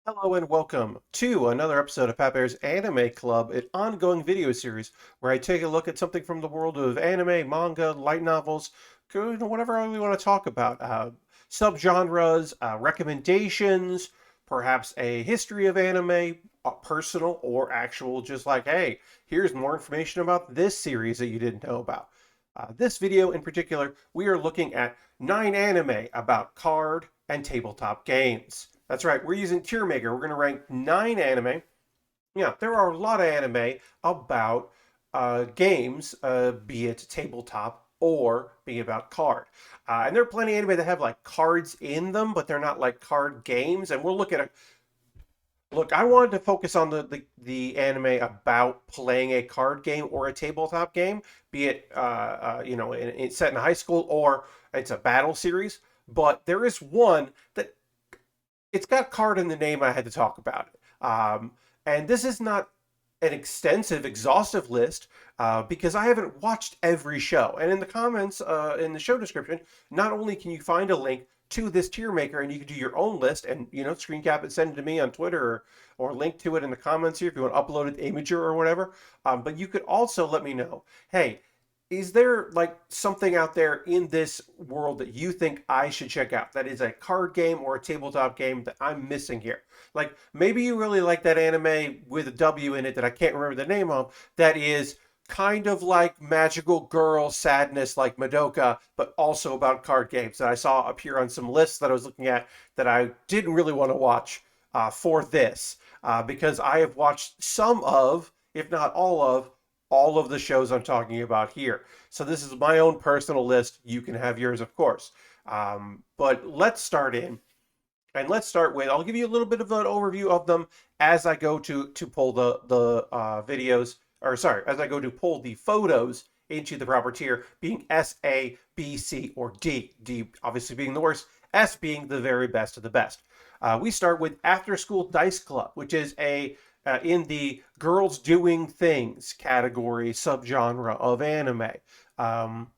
Hello and welcome to another episode of Pat Bear's Anime Club, an ongoing video series where I take a look at something from the world of anime, manga, light novels, whatever we want to talk about. Subgenres, recommendations, perhaps a history of anime, personal or actual, just like, hey, here's more information about this series that you didn't know about. This video in particular, we are looking at 9 anime about card and tabletop games. That's right, we're using Tier Maker. We're going to rank 9 anime. Yeah, there are a lot of anime about games, be it tabletop or be it about card. And there are plenty of anime that have like cards in them, but they're not like card games. And we'll look at a look. I wanted to focus on the anime about playing a card game or a tabletop game, be it set in high school or it's a battle series. But there is one that it's got card in the name. I had to talk about it. And this is not an extensive, exhaustive list because I haven't watched every show. And in the comments, in the show description, not only can you find a link to this tier maker and you can do your own list and screen cap it, send it to me on Twitter or link to it in the comments here if you want to upload it to Imager or whatever. But you could also let me know, hey, is there like something out there in this world that you think I should check out that is a card game or a tabletop game that I'm missing here? Like maybe you really like that anime with a W in it that I can't remember the name of that is kind of like magical girl sadness like Madoka, but also about card games that I saw appear on some lists that I was looking at that I didn't really want to watch for this because I have watched some of, if not all of the shows I'm talking about here. So this is my own personal list. You can have yours, of course. But let's start in. And let's start with, I'll give you a little bit of an overview of them as I go to pull the videos, or sorry, as I go to pull the photos into the proper tier, being S, A, B, C, or D. D obviously being the worst, S being the very best of the best. We start with After School Dice Club, which is a in the girls doing things category subgenre of anime. Um,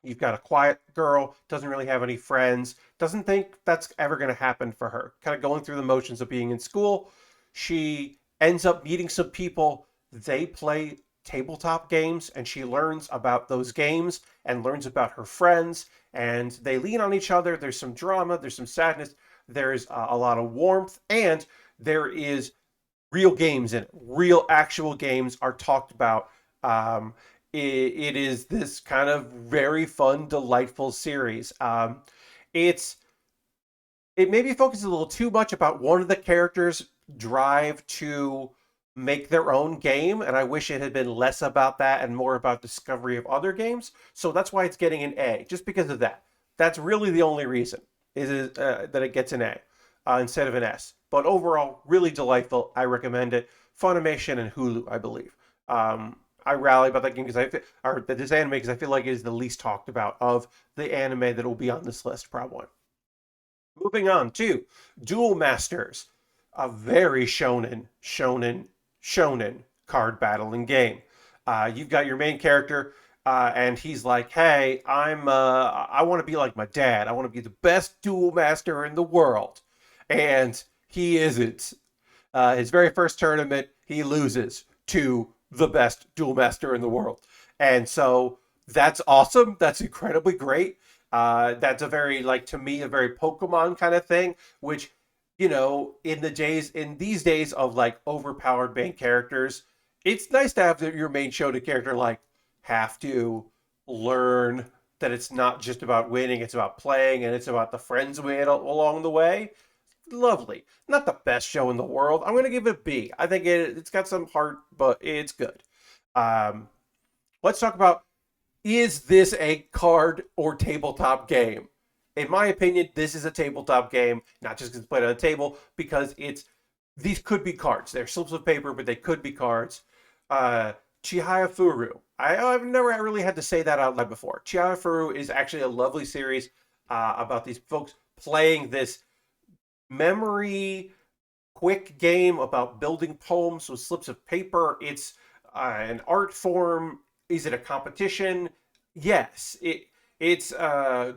You've got a quiet girl, doesn't really have any friends, doesn't think that's ever going to happen for her. Kind of going through the motions of being in school. She ends up meeting some people. They play tabletop games, and she learns about those games and learns about her friends. And they lean on each other. There's some drama, there's some sadness, there's a lot of warmth, and there is real games in it. Real actual games are talked about. It is this kind of very fun, delightful series. It's it maybe focuses a little too much about one of the characters' drive to make their own game, and I wish it had been less about that and more about discovery of other games. So that's why it's getting an A, just because of that. That's really the only reason is that it gets an A instead of an S. But overall, really delightful. I recommend it. Funimation and Hulu, I believe. I rally about that game because or this anime because I feel like it is the least talked about of the anime that will be on this list, probably. Moving on to Duel Masters, a very shonen card battling game. You've got your main character, and he's like, "Hey, I want to be like my dad. I want to be the best duel master in the world," and he isn't. His very first tournament, he loses to the best duel master in the world, and so that's awesome. That's incredibly great. That's a very, like, to me, a very Pokemon kind of thing, which, in these days of like overpowered main characters, it's nice to have your main shonen character like have to learn that it's not just about winning, it's about playing, and it's about the friends we made along the way. Lovely. Not the best show in the world. I'm going to give it a B. I think it's got some heart, but it's good. Um, let's talk about, is this a card or tabletop game? In my opinion, this is a tabletop game, not just because it's played on a table, because these could be cards. They're slips of paper, but they could be cards. Uh, Chihaya Furu. I've never really had to say that out loud before. Chihaya Furu is actually a lovely series about these folks playing this memory quick game about building poems with slips of paper. It's an art form. Is it a competition? Yes. It's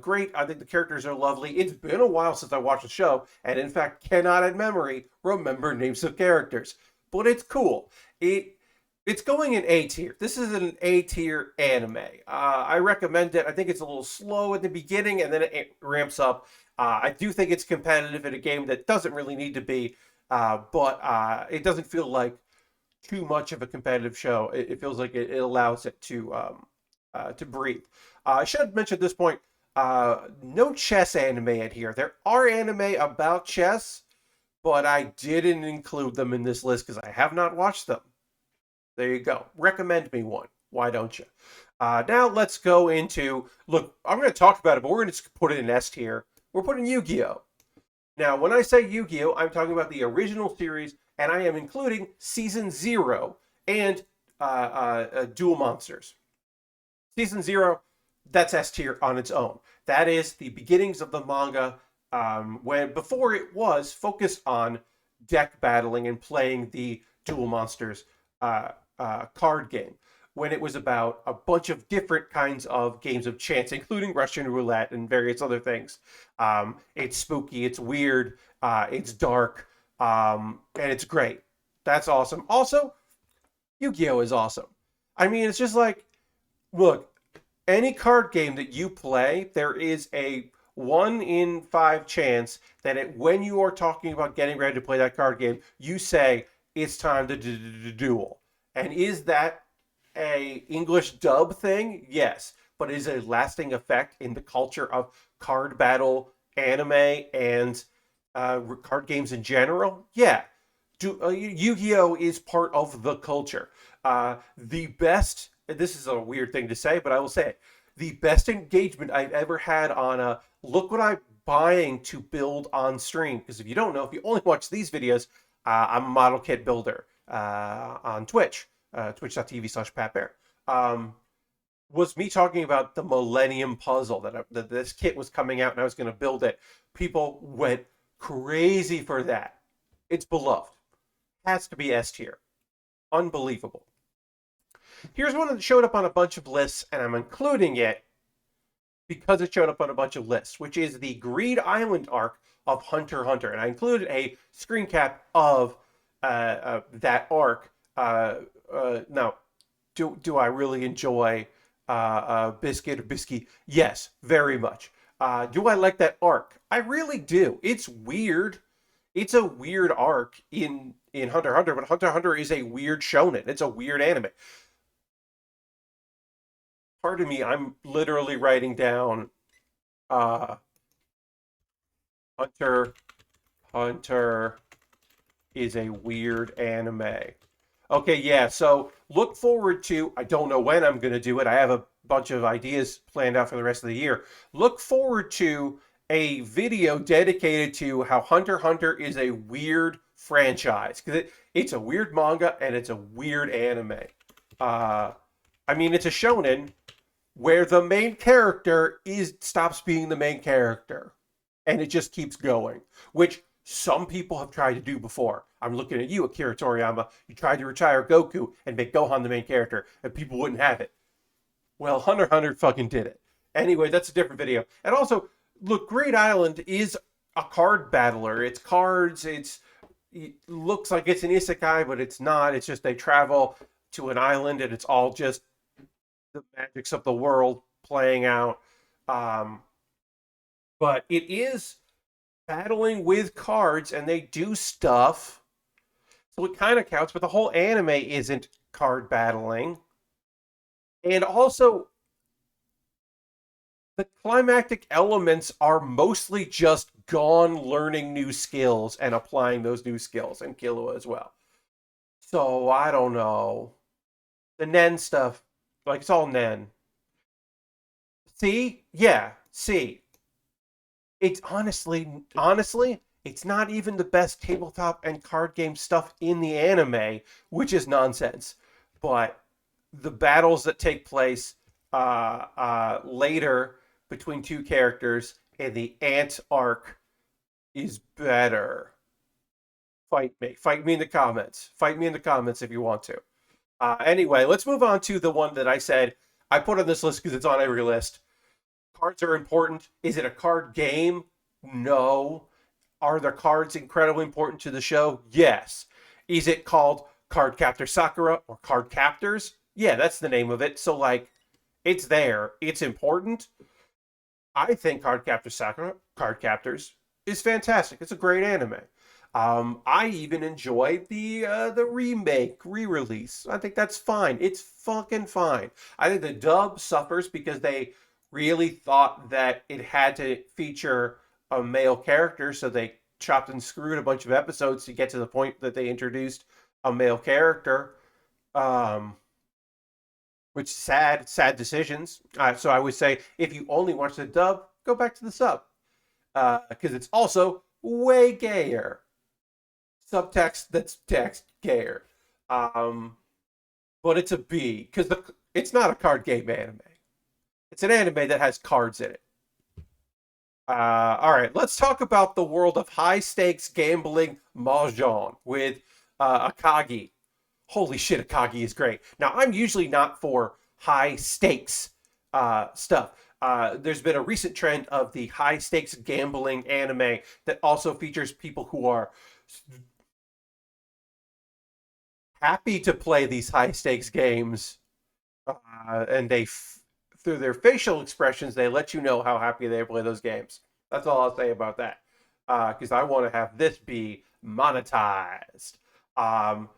great. I think the characters are lovely. It's been a while since I watched the show, and in fact, cannot in memory remember names of characters. But it's cool. It's going in A tier. This is an A tier anime. I recommend it. I think it's a little slow at the beginning, and then it ramps up. I do think it's competitive in a game that doesn't really need to be, but it doesn't feel like too much of a competitive show. It feels like it allows it to breathe. I should mention at this point, no chess anime in here. There are anime about chess, but I didn't include them in this list because I have not watched them. There you go. Recommend me one. Why don't you? Now let's go into, look, I'm going to talk about it, but we're going to put it in S tier. We're putting Yu-Gi-Oh! Now, when I say Yu-Gi-Oh!, I'm talking about the original series, and I am including Season 0 and Duel Monsters. Season 0, that's S tier on its own. That is the beginnings of the manga when before it was focused on deck battling and playing the Duel Monsters card game. When it was about a bunch of different kinds of games of chance, including Russian roulette and various other things. It's spooky, it's weird, it's dark, and it's great. That's awesome. Also, Yu-Gi-Oh! Is awesome. I mean, it's just like, look, any card game that you play, there is a 1 in 5 chance that when you are talking about getting ready to play that card game, you say, it's time to duel. And is that a English dub thing? Yes. But is it a lasting effect in the culture of card battle, anime, and card games in general? Yeah. Yu-Gi-Oh! Is part of the culture. The best, this is a weird thing to say, but I will say it. The best engagement I've ever had on a look what I'm buying to build on stream. Because if you don't know, if you only watch these videos, I'm a model kit builder on Twitch, twitch.tv/PatBear. Was me talking about the Millennium Puzzle that this kit was coming out and I was going to build it. People went crazy for that. It's beloved. Has to be S tier. Unbelievable. Here's one that showed up on a bunch of lists, and I'm including it because it showed up on a bunch of lists, which is the Greed Island arc of Hunter x Hunter. And I included a screen cap of that arc. Now, do I really enjoy Biscuit or Bisky? Yes, very much. Do I like that arc? I really do. It's weird. It's a weird arc in Hunter x Hunter, but Hunter x Hunter is a weird shonen. It's a weird anime. Pardon me, I'm literally writing down Hunter Hunter is a weird anime. Okay, yeah, so look forward to, I don't know when I'm going to do it. I have a bunch of ideas planned out for the rest of the year. Look forward to a video dedicated to how Hunter x Hunter is a weird franchise. Because it's a weird manga and it's a weird anime. I mean, it's a shonen where the main character stops being the main character. And it just keeps going. Which some people have tried to do before. I'm looking at you, Akira Toriyama. You tried to retire Goku and make Gohan the main character, and people wouldn't have it. Well, Hunter x Hunter fucking did it. Anyway, that's a different video. And also, look, Great Island is a card battler. It's cards. It looks like it's an isekai, but it's not. It's just they travel to an island, and it's all just the magics of the world playing out. But it is battling with cards, and they do stuff. So it kind of counts, but the whole anime isn't card battling. And also, the climactic elements are mostly just Gon learning new skills and applying those new skills, and Killua as well. So, I don't know. The Nen stuff, like, it's all Nen. See? Yeah, see. It's honestly, it's not even the best tabletop and card game stuff in the anime, which is nonsense. But the battles that take place later between two characters in the Ant arc is better. Fight me. Fight me in the comments. Fight me in the comments if you want to. Anyway, let's move on to the one that I said I put on this list because it's on every list. Cards are important. Is it a card game? No. Are the cards incredibly important to the show? Yes. Is it called Cardcaptor Sakura or Card Captors? Yeah, that's the name of it. So, like, it's there. It's important. I think Cardcaptor Sakura, Card Captors, is fantastic. It's a great anime. I even enjoyed the remake, re-release. I think that's fine. It's fucking fine. I think the dub suffers because they really thought that it had to feature a male character, so they chopped and screwed a bunch of episodes to get to the point that they introduced a male character. Um, which is sad decisions. So I would say if you only watch the dub, go back to the sub because it's also way gayer. Subtext that's text gayer. Um, but it's a B because it's not a card game anime. It's an anime that has cards in it. All right, let's talk about the world of high stakes gambling mahjong with Akagi. Holy shit, Akagi is great. Now, I'm usually not for high stakes stuff. There's been a recent trend of the high stakes gambling anime that also features people who are happy to play these high stakes games, and through their facial expressions, they let you know how happy they play those games. That's all I'll say about that. Because I want to have this be monetized. Um,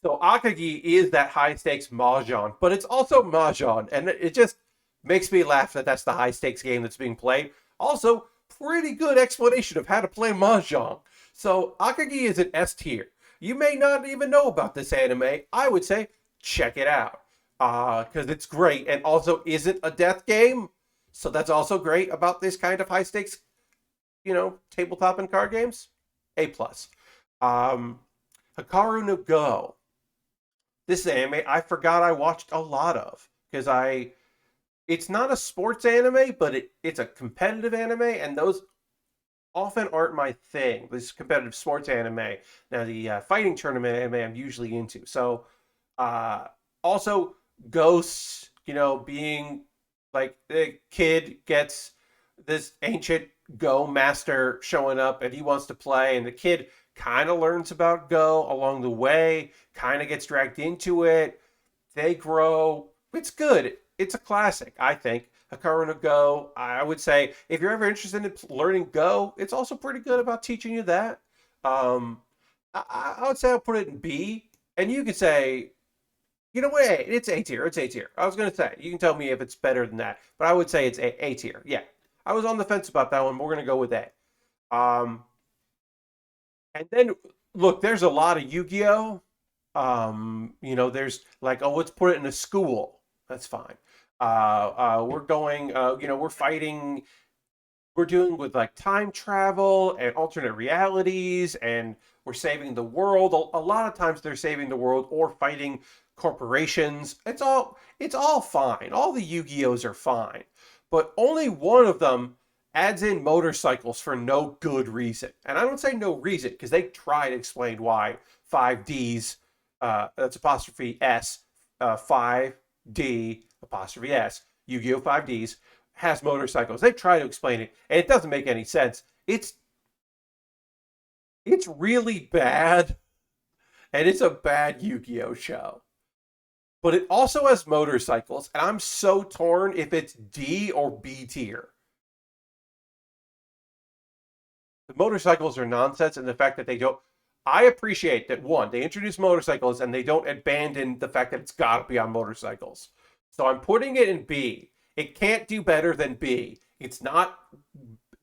So Akagi is that high stakes mahjong, but it's also mahjong, and it just makes me laugh that that's the high stakes game that's being played. Also, pretty good explanation of how to play mahjong. So Akagi is an S tier. You may not even know about this anime. I would say check it out because it's great and also isn't a death game. So that's also great about this kind of high stakes, tabletop and card games. A plus. Um, Hikaru New Go. This anime I forgot I watched a lot of because it's not a sports anime, but it's a competitive anime, and those often aren't my thing. This competitive sports anime. Now the fighting tournament anime I'm usually into. So uh, also ghosts, being like the kid gets this ancient Go master showing up and he wants to play, and the kid kind of learns about Go along the way, kind of gets dragged into it. They grow. It's good. It's a classic, I think. Hikaru no Go. I would say if you're ever interested in learning Go, it's also pretty good about teaching you that. Um, I would say I'll put it in B, and you could say, you know what, it's A tier. It's A tier. I was gonna say you can tell me if it's better than that, but I would say it's A tier. Yeah, I was on the fence about that one. We're gonna go with A. Um, and then look, there's a lot of Yu-Gi-Oh. There's like, oh, let's put it in a school. That's fine. We're going, we're fighting, we're dealing with like time travel and alternate realities, and we're saving the world. A lot of times they're saving the world or fighting corporations. It's all fine. All the Yu-Gi-Ohs are fine, but only one of them adds in motorcycles for no good reason. And I don't say no reason because they try to explain why 5Ds, that's apostrophe S, 5D apostrophe S, Yu-Gi-Oh 5Ds has motorcycles. They try to explain it, and it doesn't make any sense. It's really bad, and it's a bad Yu-Gi-Oh show. But it also has motorcycles, and I'm so torn if it's D or B tier. The motorcycles are nonsense, and the fact that they don't. I appreciate that one, they introduce motorcycles and they don't abandon the fact that it's got to be on motorcycles. So I'm putting it in B. It can't do better than B. It's not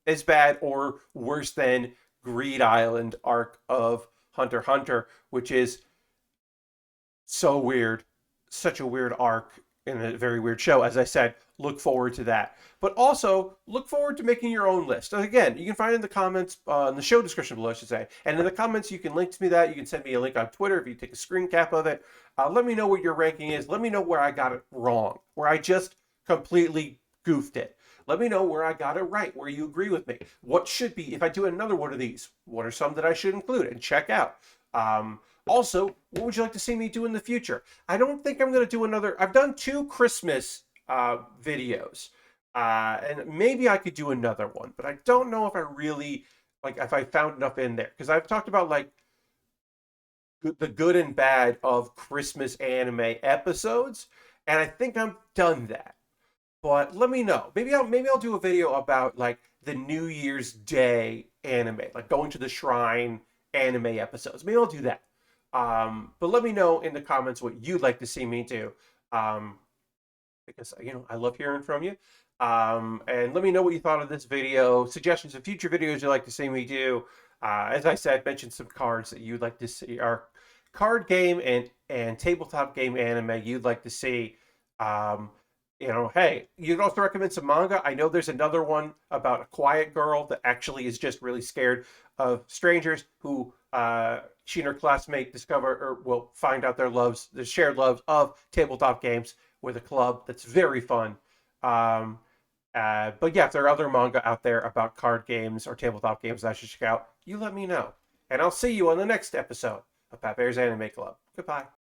as bad or worse than Greed Island arc of Hunter x Hunter, which is so weird, such a weird arc in a very weird show. As I said, look forward to that. But also look forward to making your own list. And again, you can find it in the comments, in the show description below, I should say. And in the comments, you can link to me that. You can send me a link on Twitter if you take a screen cap of it. Let me know what your ranking is. Let me know where I got it wrong, where I just completely goofed it. Let me know where I got it right, where you agree with me. What should be, if I do another one of these, what are some that I should include and check out? Also, what would you like to see me do in the future? I don't think I'm going to do another. I've done 2 Christmas videos. And maybe I could do another one, but I don't know if I really like if I found enough in there because I've talked about like the good and bad of Christmas anime episodes, and I think I'm done that. But let me know. Maybe I'll do a video about like the New Year's Day anime, like going to the shrine anime episodes. Maybe I'll do that. But let me know in the comments what you'd like to see me do. Um, because I love hearing from you. And let me know what you thought of this video, suggestions of future videos you'd like to see me do. As I said, mention some cards that you'd like to see, or card game and tabletop game anime you'd like to see. Um, hey, you'd also recommend some manga. I know there's another one about a quiet girl that actually is just really scared of strangers who she and her classmate discover or will find out their shared loves of tabletop games with a club that's very fun. Um, but yeah, if there are other manga out there about card games or tabletop games I should check out, you let me know. And I'll see you on the next episode of Pat Bear's Anime Club. Goodbye.